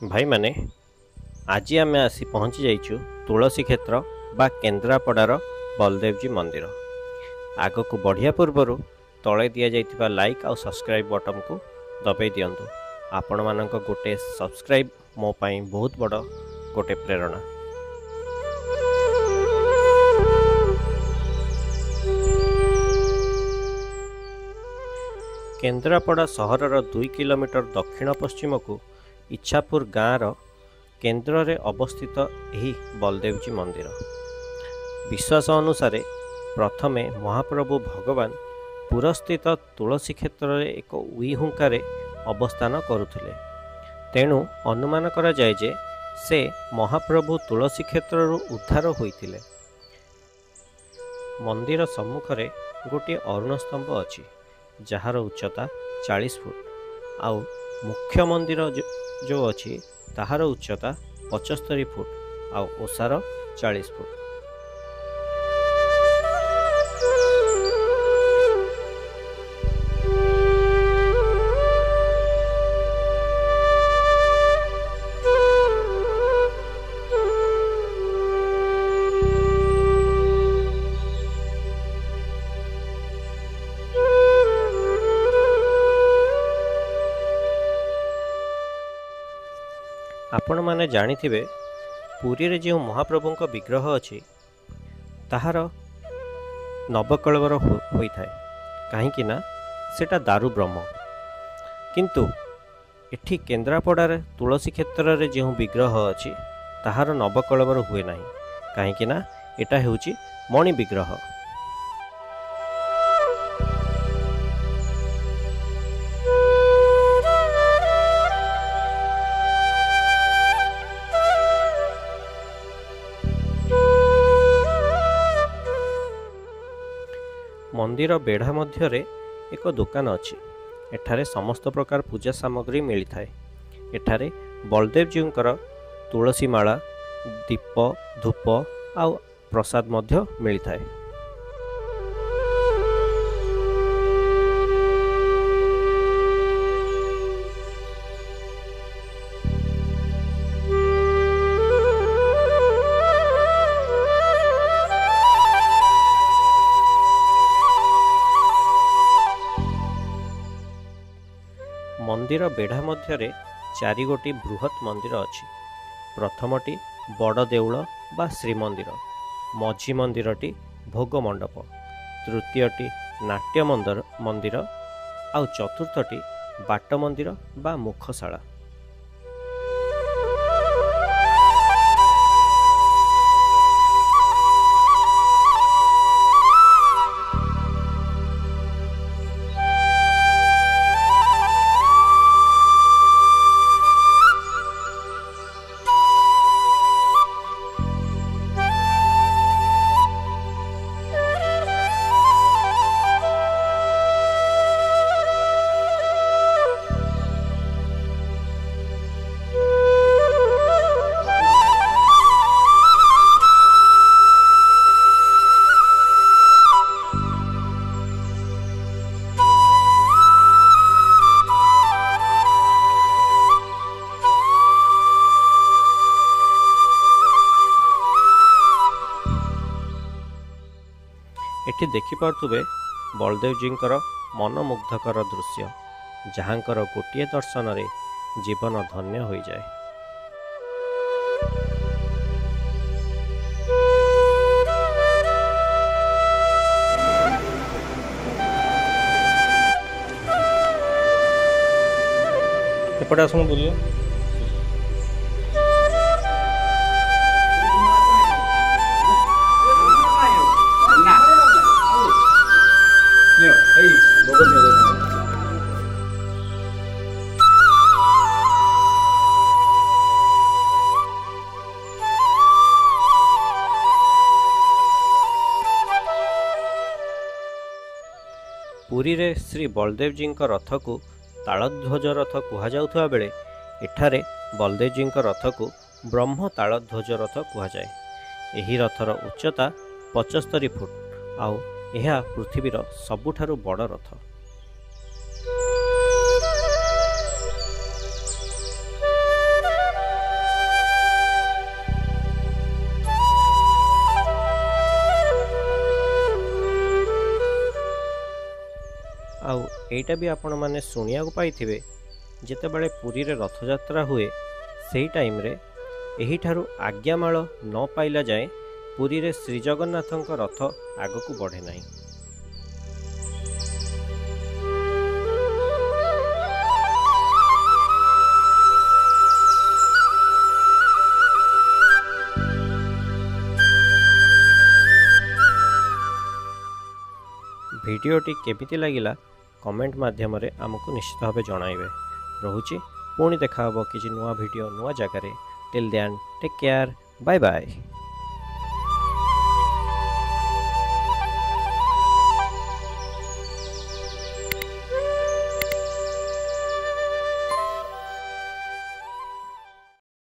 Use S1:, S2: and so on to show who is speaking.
S1: भाई माने आज आम आसी पहुँची जाइछु तुलसी क्षेत्र बा केन्द्रापड़ार बलदेव जी मंदिर। आग को बढ़िया पूर्वर तले दि जाइथिबा लाइक और सब्सक्राइब बटन को दबाई दियंतु। आपण मानक गोटे सब्सक्राइब मो पाई बहुत बड़ गोटे प्रेरणा। केन्द्रापड़ा सहरर 2 किलोमीटर दक्षिण पश्चिम को इच्छापुर गाँवर केन्द्र रे अवस्थित यही बलदेव जी मंदिर। विश्वास अनुसार प्रथमे महाप्रभु भगवान पुरस्थित तुलसी क्षेत्र रे एक उईहुंकारे अवस्थान करुथिले। तेणु अनुमान करा जाए जे से महाप्रभु तुलसी क्षेत्र उद्धार होइथिले। मंदिर सम्मुखरे गोटे अरुण स्तंभ अछि जार उच्चता 40 फुट आउ मुख्य मंदिर जो अछि ताहार उच्चता 75 फुट आउ ओसार 40 फुट। आपण माने जानिथिबे पुरी रे जो महाप्रभु का विग्रह अछि ताहार नवकलवर होई थाए कहीं ना सेटा दारू ब्रह्म। किंतु एठी केन्द्रापड़ा रे तुलसी क्षेत्र रे जो विग्रह अछि ताहार नवकलवर हुए नाही कहीं ना एटा हेउची मणि विग्रह। मंदिर बेढ़ा मध्यरे एक दुकान अछि। एठारे समस्त प्रकार पूजा सामग्री मिली थाए। एठारे बलदेव जींकर तुलसी माला दीप धूप आउ प्रसाद मध्य मिली थाए। मंदिर बेढ़ा मध्यरे 4 गोटी बृहत मंदिर अछि। प्रथमटी बड़ देउल बा श्रीमंदिर, मझी मंदिरटी भोग मंडप, तृतीयटी नाट्य मंदिर आउ चतुर्थटी बाट मंदिर बा मुखशाला। एठी देखि पार्थुबे बलदेव जींकर मनमुग्धकर दृश्य जहाँकर गोटिए दर्शन रे जीवन धन्य हो जाए। एपटे आसुन बोलिए। पुरी रे श्री बलदेव जी रथ को तालध्वज रथ कहुआ बेले एठारे बलदेव जी रथ को ब्रह्म तालध्वज रथ कहुए। यही रथर उच्चता 75 फुट आउ यह पृथ्वीर सबुठारु बड़ रथ। एटा भी आपण माने शुणिया पाइथिबे जेतेबेले पुरी रे रथयात्रा हुए सेही टाइम रे एही ठारू आज्ञामाल न पाइला जाए पुरी रे श्री जगन्नाथଙ୍କ रथ आगकू बढ़े नाही। भिडियोटी केमिति लागिला कमेंट माध्यम रे आमको निश्चित भावे जणाइबे। रहुची पुणी देखा हबो किछि नुआ भिडियो नुआ जगह रे। Till then take care, bye bye.